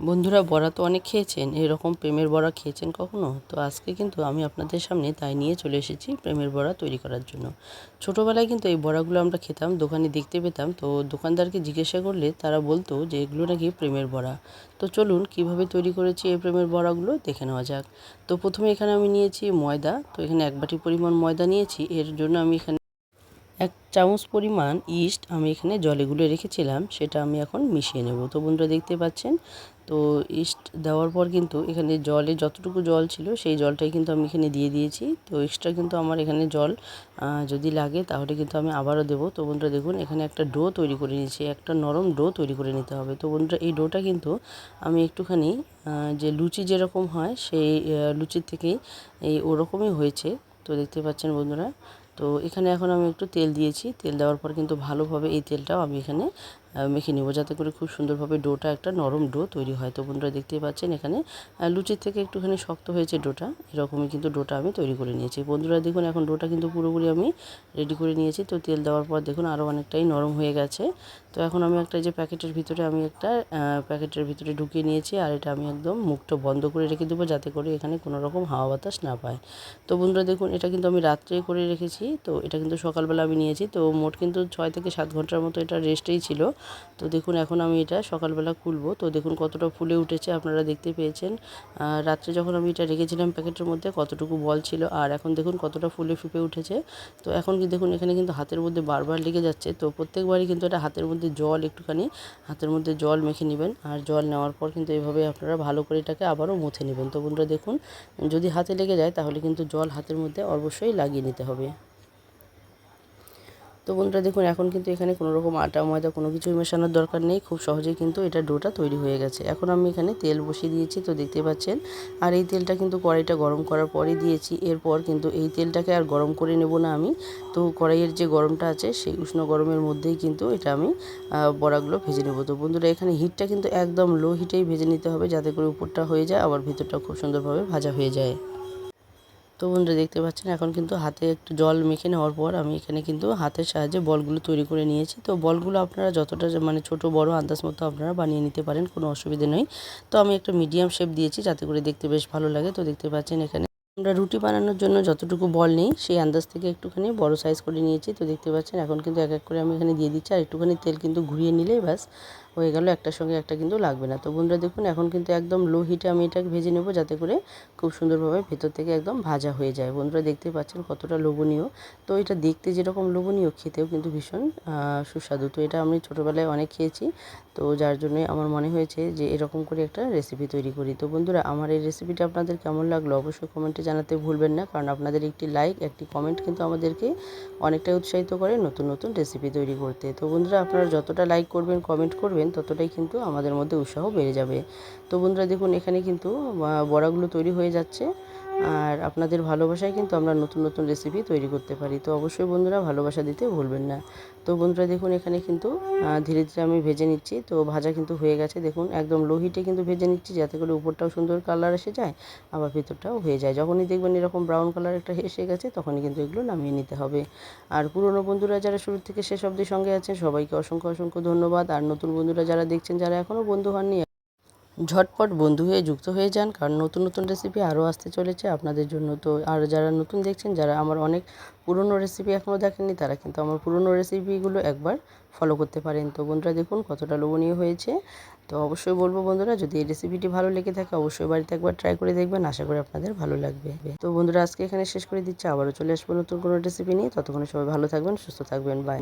বন্ধুরা, বড়া তো অনেক খেয়েছেন, এরকম প্রেমের বড়া খেয়েছেন কখনো? তো আজকে কিন্তু আমি আপনাদের সামনে তাই নিয়ে চলে এসেছি প্রেমের বড়া তৈরি করার জন্য। ছোটোবেলায় কিন্তু এই বড়াগুলো আমরা খেতাম, দোকানে দেখতে পেতাম, তো দোকানদারকে জিজ্ঞাসা করলে তারা বলতো যে এগুলো নাকি প্রেমের বড়া। তো চলুন কিভাবে তৈরি করেছি এই প্রেমের বড়াগুলো দেখে নেওয়া যাক। তো প্রথমে এখানে আমি নিয়েছি ময়দা, তো এখানে 1 বাটি পরিমাণ ময়দা নিয়েছি। এর জন্য আমি এখানে 1 চামচ পরিমাণ ইস্ট আমি এখানে জলে গুলে রেখেছিলাম, সেটা আমি এখন মিশিয়ে নেব। তো বন্ধুরা দেখতে পাচ্ছেন, তো ইস্ট দেওয়ার পর কিন্তু এখানে জলে যতটুকু জল ছিল সেই জলটাই কিন্তু আমি এখানে দিয়ে দিয়েছি। তো এক্সট্রা কিন্তু আমার এখানে জল যদি লাগে তাহলে কিন্তু আমি আবারও দেবো। তো বন্ধুরা দেখুন, এখানে একটা ডো তৈরি করে নিয়েছি, একটা নরম ডো তৈরি করে নিতে হবে। তো বন্ধুরা এই ডোটা কিন্তু আমি একটুখানি যে লুচি যেরকম হয় সেই লুচির থেকেই ওরকমই হয়েছে। তো দেখতে পাচ্ছেন বন্ধুরা, তো এখানে এখন আমি একটু তেল দিয়েছি। তেল দেওয়ার পর কিন্তু ভালোভাবে এই তেলটাও আমি এখানে মেখে নেব, যাতে করে খুব সুন্দরভাবে ডোটা একটা নরম ডো তৈরি হয়। তো বন্ধুরা দেখতেই পাচ্ছেন এখানে লুচির থেকে একটুখানি শক্ত হয়েছে ডোটা, এরকমই কিন্তু ডোটা আমি তৈরি করে নিয়েছি। বন্ধুরা দেখুন, এখন ডোটা কিন্তু পুরোপুরি আমি রেডি করে নিয়েছি। তো তেল দেওয়ার পর দেখুন আরও অনেকটাই নরম হয়ে গেছে। তো এখন আমি একটা যে প্যাকেটের ভিতরে প্যাকেটের ভিতরে ঢুকিয়ে নিয়েছি, আর এটা আমি একদম মুখটা বন্ধ করে রেখে দেবো, যাতে করে এখানে কোনো রকম হাওয়া বাতাস না পায়। তো বন্ধুরা দেখুন, এটা কিন্তু আমি রাত্রেই করে রেখেছি, তো এটা কিন্তু সকালবেলা আমি নিয়েছি। তো মোট কিন্তু 6 থেকে 7 ঘন্টার মতো এটা রেস্টেই ছিল। তো দেখুন এখন আমি এটা সকালবেলা খুলবো। তো দেখুন কতটা ফুলে উঠেছে, আপনারা দেখতে পেয়েছেন। রাত্রে যখন আমি এটা রেখেছিলাম প্যাকেটের মধ্যে কতটুকু বল ছিল, আর এখন দেখুন কতটা ফুলে ফেঁপে উঠেছে। তো এখন কি দেখুন, এখানে কিন্তু হাতের মধ্যে বারবার লেগে যাচ্ছে। তো প্রত্যেকবারই কিন্তু এটা হাতের মধ্যে হাতের মধ্যে জল মেখে নেবেন, আর জল নেওয়ার পর কিন্তু এভাবে আপনারা ভালো করে এটাকে আবারও মুছে নেবেন। তো বন্ধুরা দেখুন, যদি হাতে লেগে যায় তাহলে কিন্তু জল হাতের মধ্যে অবশ্যই লাগিয়ে নিতে হবে। তো বন্ধুরা দেখুন, এখন কিন্তু এখানে কোনো রকম আটা ময়দা কোনো কিছুই মেশানোর দরকার নেই, খুব সহজেই কিন্তু এটা ডোটা তৈরি হয়ে গেছে। এখন আমি এখানে তেল বসিয়ে দিয়েছি, তো দেখতে পাচ্ছেন। আর এই তেলটা কিন্তু কড়াইটা গরম করার পরে দিয়েছি। এরপর কিন্তু এই তেলটাকে আর গরম করে নেব না আমি। তো কড়াইয়ের যে গরমটা আছে সেই উষ্ণ গরমের মধ্যেই কিন্তু এটা আমি বড়াগুলো ভেজে নেব। তো বন্ধুরা এখানে হিটটা কিন্তু একদম লো হিটেই ভেজে নিতে হবে, যাতে করে উপরটা হয়ে যায় আবার ভিতরটা খুব সুন্দরভাবে ভাজা হয়ে যায়। তো বন্ধুরা দেখতে পাচ্ছেন, এখন কিন্তু হাতে একটু জল মেখে নেওয়ার পর আমি এখানে কিন্তু হাতের সাহায্যে বলগুলো তৈরি করে নিয়েছি। তো বলগুলো আপনারা যতটা মানে ছোট বড় আন্দাজ মতো আপনারা বানিয়ে নিতে পারেন, কোনো অসুবিধে নেই। তো আমি একটা মিডিয়াম শেপ দিয়েছি, যাতে করে দেখতে বেশ ভালো লাগে। তো দেখতে পাচ্ছেন এখানে আমরা রুটি বানানোর জন্য যতটুকু বল নেই সেই আন্দাজ থেকে একটুখানি বড় সাইজ করে নিয়েছি। তো দেখতে পাচ্ছেন এখন কিন্তু এক এক করে আমি এখানে দিয়ে দিচ্ছি, আর একটুখানি তেল কিন্তু ঘুরিয়ে নিলেই ব্যাস হয়ে গেল, একটার সঙ্গে একটা কিন্তু লাগবে না। তো বন্ধুরা দেখুন, এখন কিন্তু একদম লো হিটে আমি এটাকে ভেজে নেব, যাতে করে খুব সুন্দরভাবে ভেতর থেকে একদম ভাজা হয়ে যায়। বন্ধুরা দেখতে পাচ্ছেন কতটা লোভনীয়। তো এটা দেখতে যেরকম লোভনীয়, খেতেও কিন্তু ভীষণ সুস্বাদু। তো এটা আমি ছোটোবেলায় অনেক খেয়েছি, তো যার জন্যই আমার মনে হয়েছে যে এরকম করে একটা রেসিপি তৈরি করি। তো বন্ধুরা, আমার এই রেসিপিটা আপনাদের কেমন লাগলো অবশ্যই কমেন্টে জানাতে ভুলবেন না, কারণ আপনাদের একটি লাইক, একটি কমেন্ট কিন্তু আমাদেরকে অনেকটাই উৎসাহিত করে নতুন নতুন রেসিপি তৈরি করতে। তো বন্ধুরা, আপনারা যতটা লাইক করবেন, কমেন্ট করবেন, ততটাই কিন্তু আমাদের মধ্যে উৎসাহ বেড়ে যাবে। তো বন্ধুরা দেখুন, এখানে কিন্তু বড়াগুলো তৈরি হয়ে যাচ্ছে, আর আপনাদের ভালোবাসায় কিন্তু আমরা নতুন নতুন রেসিপি তৈরি করতে পারি। তো অবশ্যই বন্ধুরা ভালোবাসা দিতে ভুলবেন না। তো বন্ধুরা দেখুন, এখানে কিন্তু ধীরে ধীরে আমি ভেজে নিচ্ছি। তো ভাজা কিন্তু হয়ে গেছে, দেখুন একদম লো হিটে কিন্তু ভেজে নিচ্ছি, যাতে করে উপরটাও সুন্দর কালার এসে যায়, আবার ভেতরটাও হয়ে যায়। যখনই দেখবেন এরকম ব্রাউন কালার একটা এসে গেছে, তখনই কিন্তু এগুলো নামিয়ে নিতে হবে। আর পুরনো বন্ধুরা যারা শুরু থেকে শেষ অবধি সঙ্গে আছেন, সবাইকে অসংখ্য অসংখ্য ধন্যবাদ। আর নতুন বন্ধুরা যারা দেখছেন, যারা এখনও বন্ধু হননি, ঝটপট বন্ধু হয়ে যুক্ত হয়ে যান, কারণ নতুন নতুন রেসিপি আরও আসতে চলেছে আপনাদের জন্য। তো আর যারা নতুন দেখছেন, যারা আমার অনেক পুরনো রেসিপি এখনও দেখেননি, তারা কিন্তু আমার পুরনো রেসিপিগুলো একবার ফলো করতে পারেন। তো বন্ধুরা দেখুন কতটা লোভনীয় হয়েছে। তো অবশ্যই বলবো বন্ধুরা, যদি এই রেসিপিটি ভালো লেগে থাকে অবশ্যই বাড়িতে একবার ট্রাই করে দেখবেন, আশা করি আপনাদের ভালো লাগবে। তো বন্ধুরা আজকে এখানে শেষ করে দিচ্ছি, আবারও চলে আসবো নতুন কোনো রেসিপি নিয়ে। ততক্ষণে সবাই ভালো থাকবেন, সুস্থ থাকবেন, বাই।